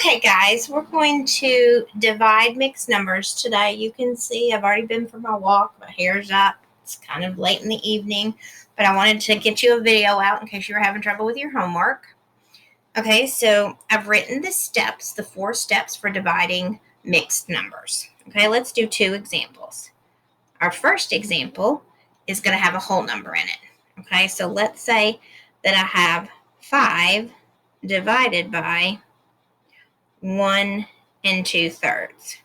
Okay, guys, we're going to divide mixed numbers today. You can see I've already been for my walk. My hair's up. It's kind of late in the evening, but I wanted to get you a video out in case you were having trouble with your homework. Okay, so I've written the steps, the 4 steps for dividing mixed numbers. Okay, let's do 2 examples. Our first example is going to have a whole number in it. Okay, so let's say that I have 5 divided by 1 2/3.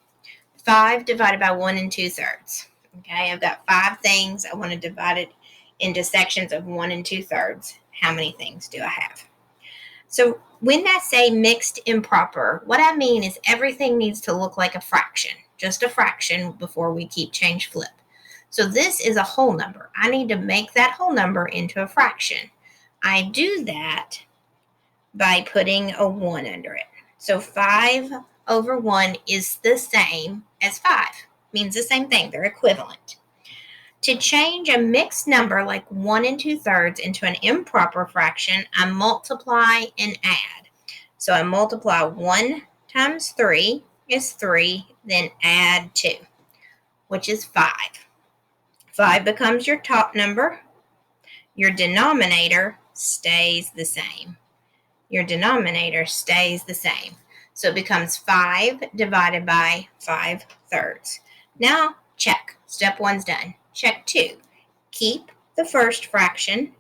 5 divided by 1 2/3. Okay, I've got 5 things. I want to divide it into sections of 1 2/3. How many things do I have? So when I say mixed improper, what I mean is everything needs to look like a fraction, just a fraction before we keep, change, flip. So this is a whole number. I need to make that whole number into a fraction. I do that by putting a 1 under it. So 5 over 1 is the same as 5. Means the same thing. They're equivalent. To change a mixed number like 1 2/3 into an improper fraction, I multiply and add. So I multiply 1 times 3 is 3, then add 2, which is 5. 5 becomes your top number. Your denominator stays the same. Your denominator stays the same. So it becomes 5 divided by 5/3. Now, check. Step 1's done. Check 2. Keep the first fraction,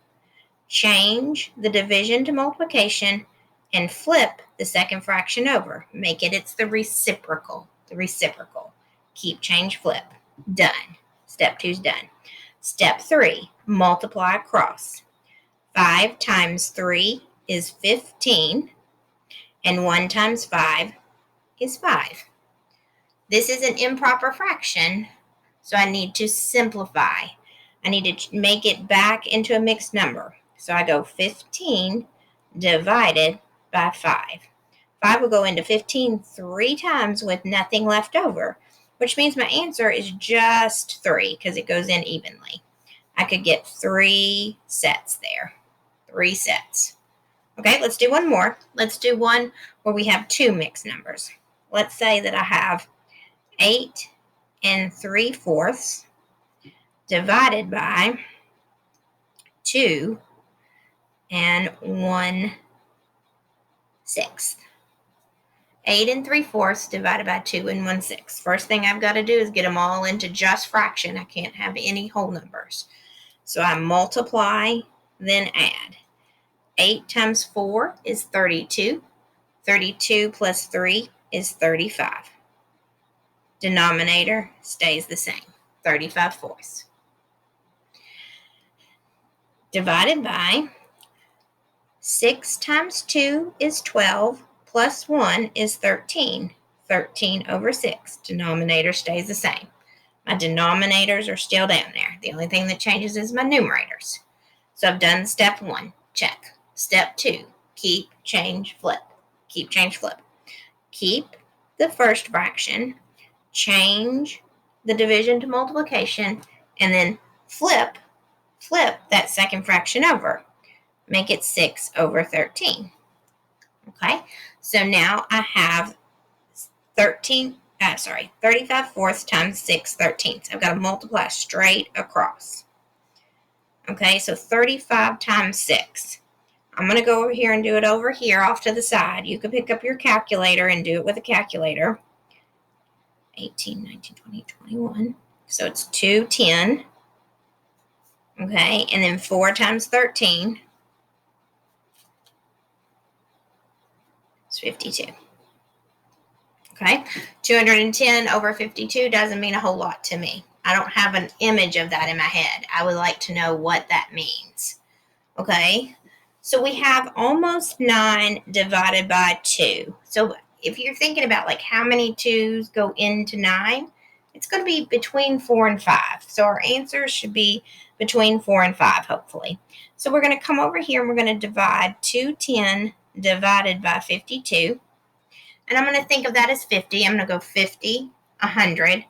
change the division to multiplication, and flip the second fraction over. Make it it's the reciprocal. The reciprocal. Keep, change, flip. Done. Step 2's done. Step 3, multiply across. 5 times 3 is 15, and 1 times 5 is 5. This is an improper fraction, so I need to simplify. I need to make it back into a mixed number. So I go 15 divided by 5. 5 will go into 15 3 times with nothing left over, which means my answer is just 3 because it goes in evenly. I could get 3 sets there. 3 sets. Okay, let's do one more. Let's do one where we have 2 mixed numbers. Let's say that I have 8 3/4 divided by 2 1/6. 8 3/4 divided by 2 1/6. First thing I've got to do is get them all into just fraction. I can't have any whole numbers. So I multiply, then add. 8 times 4 is 32. 32 plus 3 is 35. Denominator stays the same, 35/4. Divided by 6 times 2 is 12, plus 1 is 13. 13 over 6. Denominator stays the same. My denominators are still down there. The only thing that changes is my numerators. So I've done step 1. Check. Step 2. Keep, change, flip. Keep, change, flip. Keep the first fraction, change the division to multiplication, and then flip that second fraction over. Make it 6 over 13. Okay, so now I have 35/4 times 6/13. I've got to multiply straight across. Okay, so 35 times 6. I'm going to go over here and do it over here off to the side. You can pick up your calculator and do it with a calculator. 18, 19, 20, 21. So it's 210. Okay, and then 4 times 13 is 52. Okay, 210 over 52 doesn't mean a whole lot to me. I don't have an image of that in my head. I would like to know what that means. Okay, so we have almost 9 divided by 2. So if you're thinking about like how many 2's go into 9, it's going to be between 4 and 5. So our answer should be between 4 and 5, hopefully. So we're going to come over here and we're going to divide 210 divided by 52. And I'm going to think of that as 50. I'm going to go 50, 100,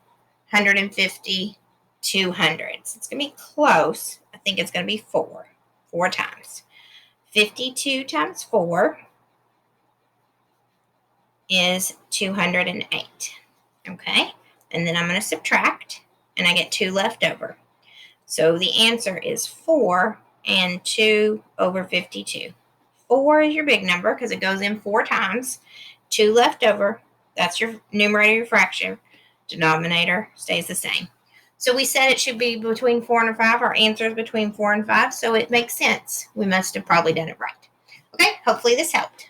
150, 200. So it's going to be close. I think it's going to be 4 times. 52 times 4 is 208. Okay, and then I'm going to subtract, and I get 2 left over. So the answer is 4 and 2 over 52. 4 is your big number because it goes in 4 times. 2 left over, that's your numerator, your fraction. Denominator stays the same. So we said it should be between 4 and 5. Our answer is between 4 and 5, so it makes sense. We must have probably done it right. Okay, hopefully this helped.